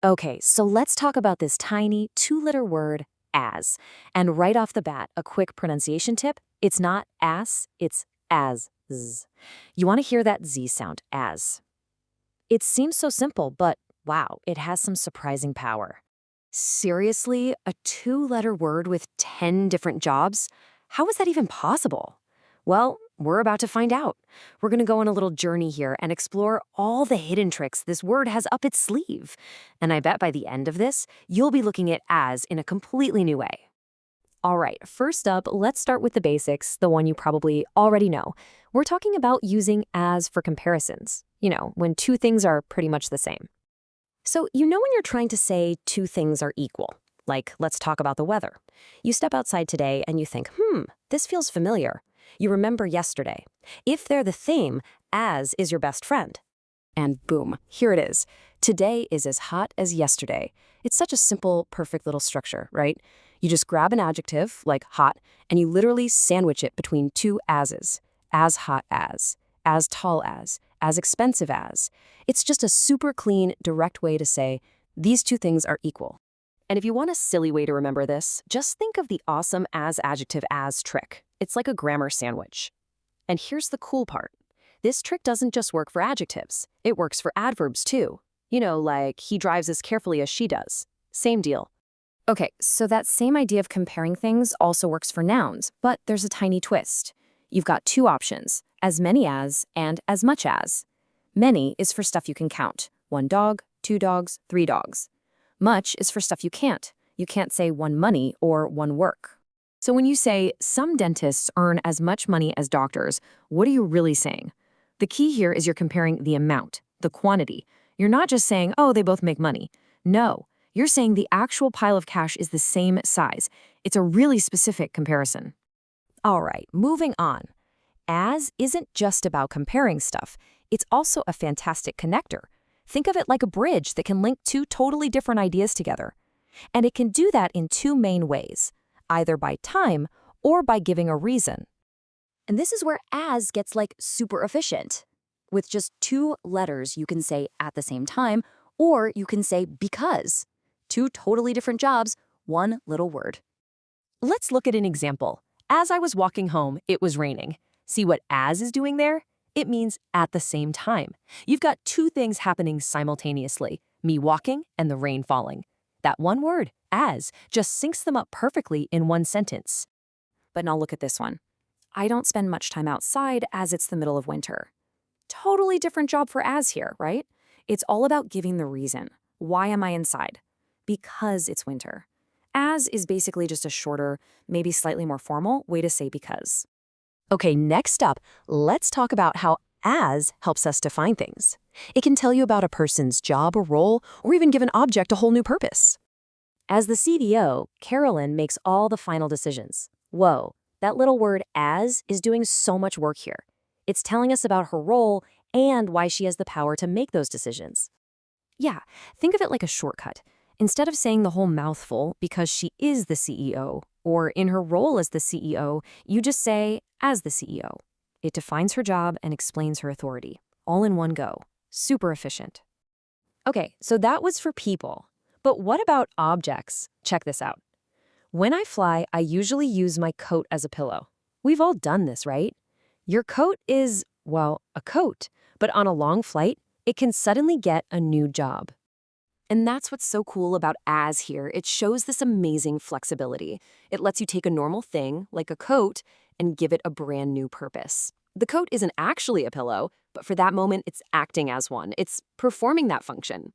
Okay, so let's talk about this tiny two-letter word, as. And right off the bat, a quick pronunciation tip. It's not as, it's as. Z. You want to hear that Z sound, as. It seems so simple, but wow, it has some surprising power. Seriously, a two-letter word with 10 different jobs? How is that even possible? Well, we're about to find out. We're going to go on a little journey here and explore all the hidden tricks this word has up its sleeve. And I bet by the end of this, you'll be looking at as in a completely new way. All right, first up, let's start with the basics, the one you probably already know. We're talking about using as for comparisons. When two things are pretty much the same. So, when you're trying to say two things are equal, like let's talk about the weather. You step outside today and you think, this feels familiar. You remember yesterday. If they're the same, as is your best friend. And boom, here it is. Today is as hot as yesterday. It's such a simple, perfect little structure, right? You just grab an adjective, like hot, and you literally sandwich it between two as's. As hot as tall as expensive as. It's just a super clean, direct way to say, these two things are equal. And if you want a silly way to remember this, just think of the awesome as adjective as trick. It's like a grammar sandwich. And here's the cool part. This trick doesn't just work for adjectives. It works for adverbs too. Like he drives as carefully as she does. Same deal. Okay, so that same idea of comparing things also works for nouns, but there's a tiny twist. You've got two options, as many as and as much as. Many is for stuff you can count. 1 dog, 2 dogs, 3 dogs. Much is for stuff you can't. You can't say 1 money or 1 work. So when you say some dentists earn as much money as doctors, what are you really saying? The key here is you're comparing the amount, the quantity. You're not just saying, oh, they both make money. No, you're saying the actual pile of cash is the same size. It's a really specific comparison. All right, moving on. As isn't just about comparing stuff. It's also a fantastic connector. Think of it like a bridge that can link two totally different ideas together. And it can do that in two main ways, either by time or by giving a reason. And this is where as gets super efficient. With just 2 letters, you can say at the same time, or you can say because. 2 totally different jobs, 1 little word. Let's look at an example. As I was walking home, it was raining. See what as is doing there? It means at the same time. You've got 2 things happening simultaneously, me walking and the rain falling. That one word, as, just syncs them up perfectly in one sentence. But now look at this one. I don't spend much time outside as it's the middle of winter. Totally different job for as here, right? It's all about giving the reason. Why am I inside? Because it's winter. As is basically just a shorter, maybe slightly more formal way to say because. Okay, next up, let's talk about how as helps us define things. It can tell you about a person's job or role, or even give an object a whole new purpose. As the CDO, Carolyn makes all the final decisions. Whoa, that little word as is doing so much work here. It's telling us about her role and why she has the power to make those decisions. Yeah, think of it like a shortcut. Instead of saying the whole mouthful because she is the CEO, or in her role as the CEO, you just say as the CEO. It defines her job and explains her authority, all in one go. Super efficient. Okay, so that was for people. But what about objects? Check this out. When I fly, I usually use my coat as a pillow. We've all done this, right? Your coat is, well, a coat, but on a long flight, it can suddenly get a new job. And that's what's so cool about as here. It shows this amazing flexibility. It lets you take a normal thing, like a coat, and give it a brand new purpose. The coat isn't actually a pillow, but for that moment, it's acting as one. It's performing that function.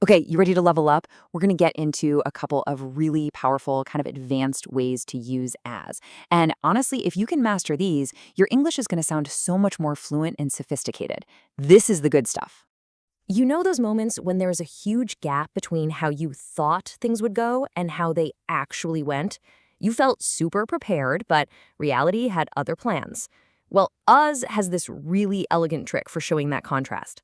Okay, you ready to level up? We're going to get into a couple of really powerful, kind of advanced ways to use as. And honestly, if you can master these, your English is going to sound so much more fluent and sophisticated. This is the good stuff. You know those moments when there is a huge gap between how you thought things would go and how they actually went? You felt super prepared, but reality had other plans. Well, Uz has this really elegant trick for showing that contrast.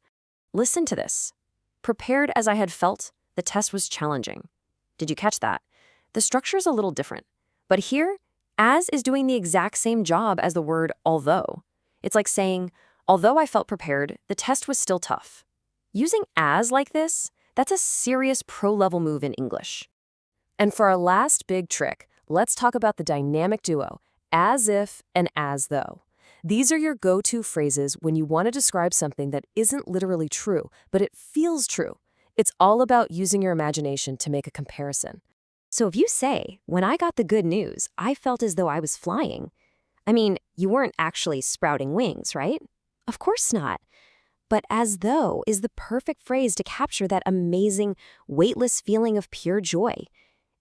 Listen to this. Prepared as I had felt, the test was challenging. Did you catch that? The structure is a little different. But here, as is doing the exact same job as the word although. It's like saying, although I felt prepared, the test was still tough. Using as like this, That's a serious pro-level move in English. And for our last big trick, let's talk about the dynamic duo, as if and as though. These are your go-to phrases when you want to describe something that isn't literally true, but it feels true. It's all about using your imagination to make a comparison. So if you say, when I got the good news, I felt as though I was flying. I mean, you weren't actually sprouting wings, right? Of course not. But as though is the perfect phrase to capture that amazing, weightless feeling of pure joy.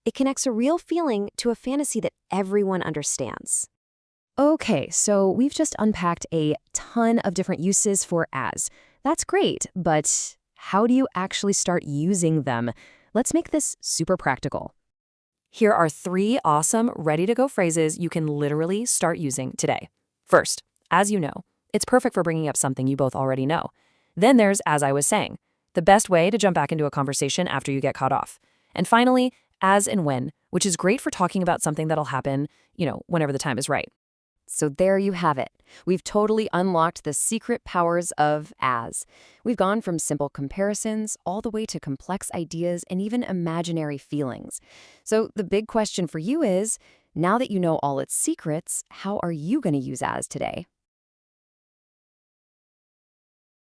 It connects a real feeling to a fantasy that everyone understands. Okay, so we've just unpacked a ton of different uses for as. That's great, but how do you actually start using them? Let's make this super practical. Here are 3 awesome, ready-to-go phrases you can literally start using today. First, as you know, it's perfect for bringing up something you both already know. Then there's as I was saying, the best way to jump back into a conversation after you get caught off. And finally, as and when, which is great for talking about something that'll happen, whenever the time is right. So there you have it. We've totally unlocked the secret powers of as. We've gone from simple comparisons all the way to complex ideas and even imaginary feelings. So the big question for you is, now that you know all its secrets, how are you going to use as today?